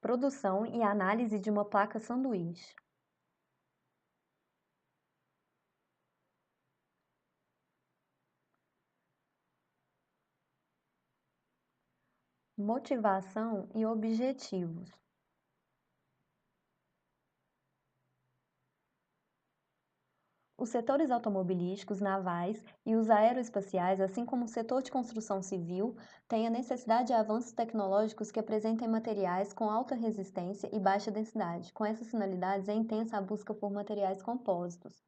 Produção e análise de uma placa sanduíche. Motivação e objetivos. Os setores automobilísticos, navais e os aeroespaciais, assim como o setor de construção civil, têm a necessidade de avanços tecnológicos que apresentem materiais com alta resistência e baixa densidade. Com essas finalidades, é intensa a busca por materiais compósitos.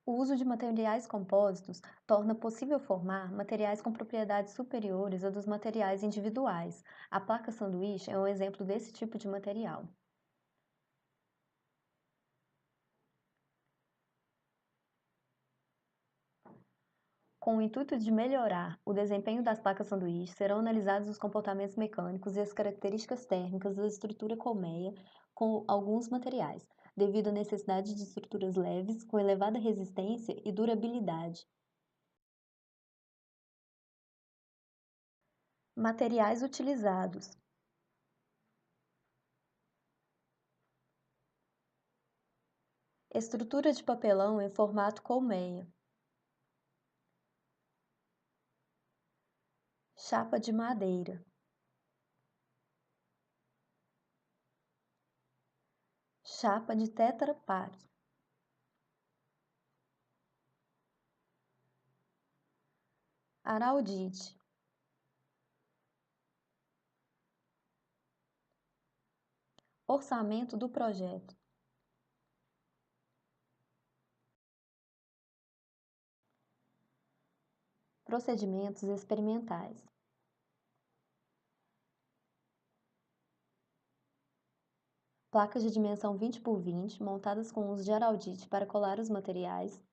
O uso de materiais compósitos torna possível formar materiais com propriedades superiores à dos materiais individuais. A placa sanduíche é um exemplo desse tipo de material. Com o intuito de melhorar o desempenho das placas sanduíche, serão analisados os comportamentos mecânicos e as características térmicas da estrutura colmeia com alguns materiais, devido à necessidade de estruturas leves, com elevada resistência e durabilidade. Materiais utilizados: estrutura de papelão em formato colmeia, chapa de madeira, chapa de Tetra Pak, araldite, orçamento do projeto, procedimentos experimentais. Placas de dimensão 20 por 20, montadas com uso de araldite para colar os materiais.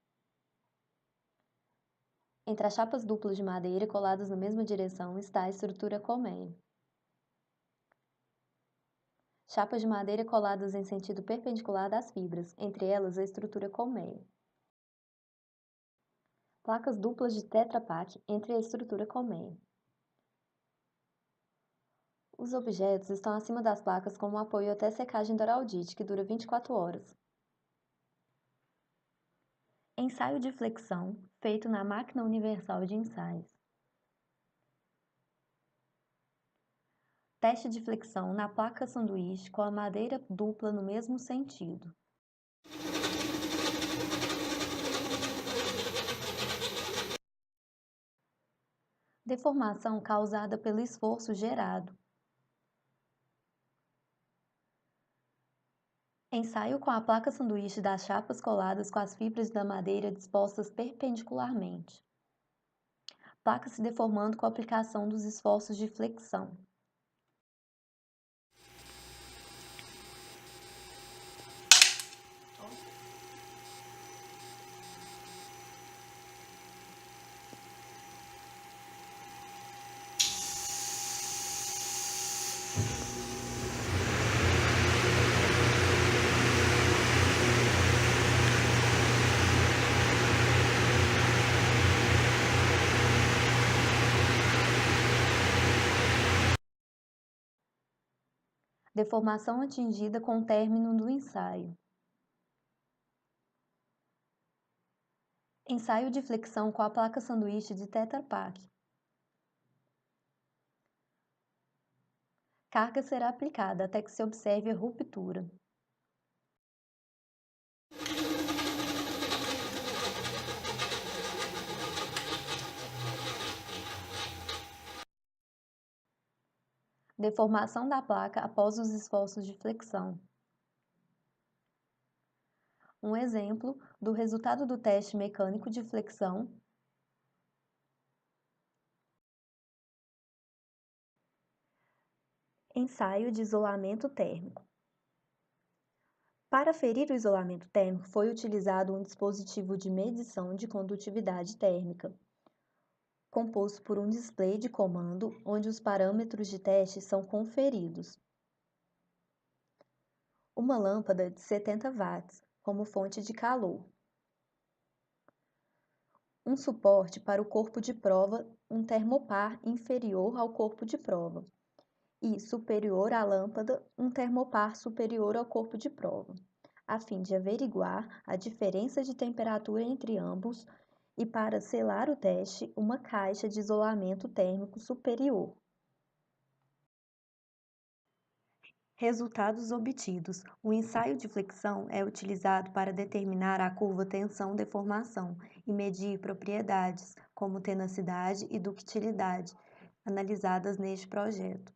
Entre as chapas duplas de madeira coladas na mesma direção está a estrutura colmeia. Chapas de madeira coladas em sentido perpendicular das fibras, entre elas a estrutura colmeia. Placas duplas de Tetra Pak entre a estrutura colmeia. Os objetos estão acima das placas como apoio até secagem do araldite, que dura 24 horas. Ensaio de flexão, feito na máquina universal de ensaios. Teste de flexão na placa sanduíche com a madeira dupla no mesmo sentido. Deformação causada pelo esforço gerado. Ensaio com a placa sanduíche das chapas coladas com as fibras da madeira dispostas perpendicularmente. Placa se deformando com a aplicação dos esforços de flexão. Deformação atingida com o término do ensaio. Ensaio de flexão com a placa sanduíche de Tetra Pak. Carga será aplicada até que se observe a ruptura. Deformação da placa após os esforços de flexão. Um exemplo do resultado do teste mecânico de flexão. Ensaio de isolamento térmico. Para aferir o isolamento térmico, foi utilizado um dispositivo de medição de condutividade térmica, composto por um display de comando onde os parâmetros de teste são conferidos. Uma lâmpada de 70 watts como fonte de calor. Um suporte para o corpo de prova, um termopar inferior ao corpo de prova, e superior à lâmpada, um termopar superior ao corpo de prova, a fim de averiguar a diferença de temperatura entre ambos e para selar o teste, uma caixa de isolamento térmico superior. Resultados obtidos. O ensaio de flexão é utilizado para determinar a curva tensão-deformação e medir propriedades, como tenacidade e ductilidade, analisadas neste projeto.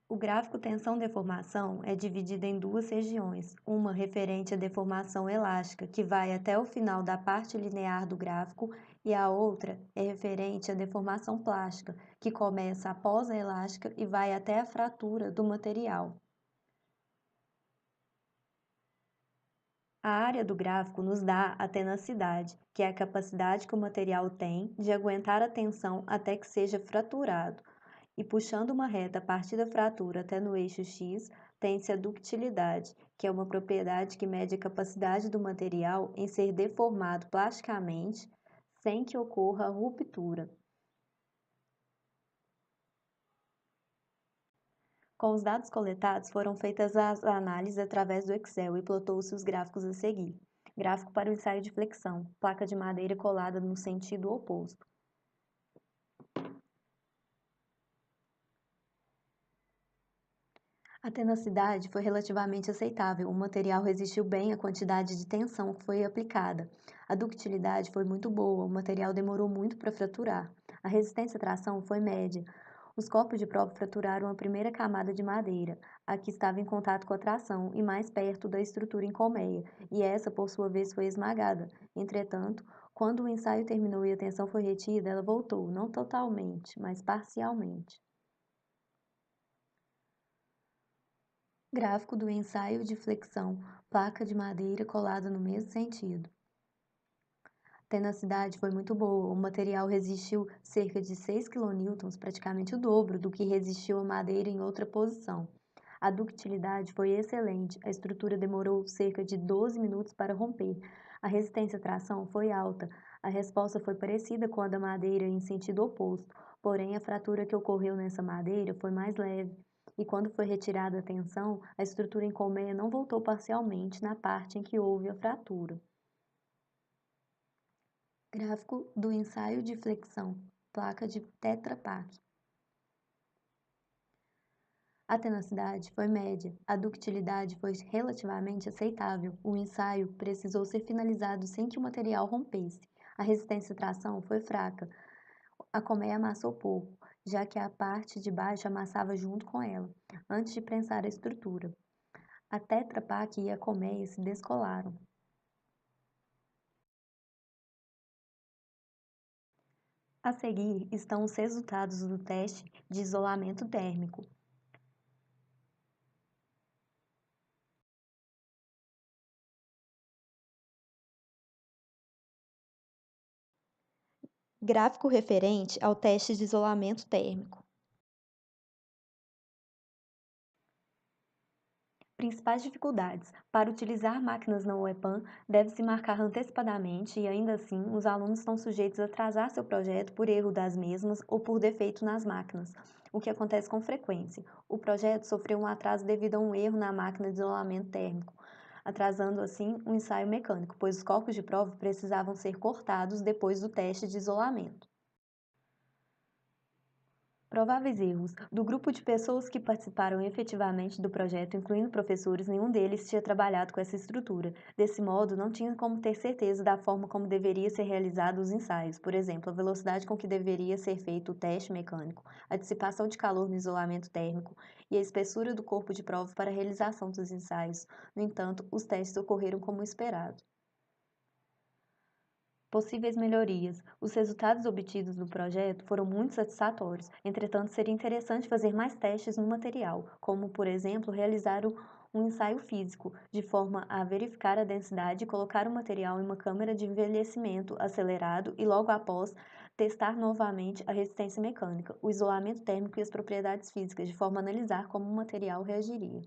O gráfico tensão-deformação é dividido em duas regiões, uma referente à deformação elástica, que vai até o final da parte linear do gráfico, e a outra é referente à deformação plástica, que começa após a elástica e vai até a fratura do material. A área do gráfico nos dá a tenacidade, que é a capacidade que o material tem de aguentar a tensão até que seja fraturado. E puxando uma reta a partir da fratura até no eixo X, tem-se a ductilidade, que é uma propriedade que mede a capacidade do material em ser deformado plasticamente sem que ocorra a ruptura. Com os dados coletados, foram feitas as análises através do Excel e plotou-se os gráficos a seguir. Gráfico para o ensaio de flexão, placa de madeira colada no sentido oposto. A tenacidade foi relativamente aceitável, o material resistiu bem à quantidade de tensão que foi aplicada. A ductilidade foi muito boa, o material demorou muito para fraturar. A resistência à tração foi média. Os corpos de prova fraturaram a primeira camada de madeira, a que estava em contato com a tração e mais perto da estrutura em colmeia, e essa, por sua vez, foi esmagada. Entretanto, quando o ensaio terminou e a tensão foi retida, ela voltou, não totalmente, mas parcialmente. Gráfico do ensaio de flexão, placa de madeira colada no mesmo sentido. A tenacidade foi muito boa, o material resistiu cerca de 6 kN, praticamente o dobro do que resistiu a madeira em outra posição. A ductilidade foi excelente, a estrutura demorou cerca de 12 minutos para romper. A resistência à tração foi alta, a resposta foi parecida com a da madeira em sentido oposto, porém a fratura que ocorreu nessa madeira foi mais leve. E quando foi retirada a tensão, a estrutura em colmeia não voltou parcialmente na parte em que houve a fratura. Gráfico do ensaio de flexão, placa de Tetra Pak. A tenacidade foi média, a ductilidade foi relativamente aceitável, o ensaio precisou ser finalizado sem que o material rompesse. A resistência à tração foi fraca, a colmeia amassou pouco, já que a parte de baixo amassava junto com ela, antes de prensar a estrutura. A Tetra Pak e a colmeia se descolaram. A seguir estão os resultados do teste de isolamento térmico. Gráfico referente ao teste de isolamento térmico. Principais dificuldades. Para utilizar máquinas não webcam, deve-se marcar antecipadamente e, ainda assim, os alunos estão sujeitos a atrasar seu projeto por erro das mesmas ou por defeito nas máquinas, o que acontece com frequência. O projeto sofreu um atraso devido a um erro na máquina de isolamento térmico, atrasando assim o ensaio mecânico, pois os corpos de prova precisavam ser cortados depois do teste de isolamento. Prováveis erros. Do grupo de pessoas que participaram efetivamente do projeto, incluindo professores, nenhum deles tinha trabalhado com essa estrutura. Desse modo, não tinha como ter certeza da forma como deveria ser realizados os ensaios, por exemplo, a velocidade com que deveria ser feito o teste mecânico, a dissipação de calor no isolamento térmico e a espessura do corpo de prova para a realização dos ensaios. No entanto, os testes ocorreram como esperado. Possíveis melhorias. Os resultados obtidos no projeto foram muito satisfatórios, entretanto, seria interessante fazer mais testes no material, como, por exemplo, realizar um ensaio físico, de forma a verificar a densidade e colocar o material em uma câmara de envelhecimento acelerado e, logo após, testar novamente a resistência mecânica, o isolamento térmico e as propriedades físicas, de forma a analisar como o material reagiria.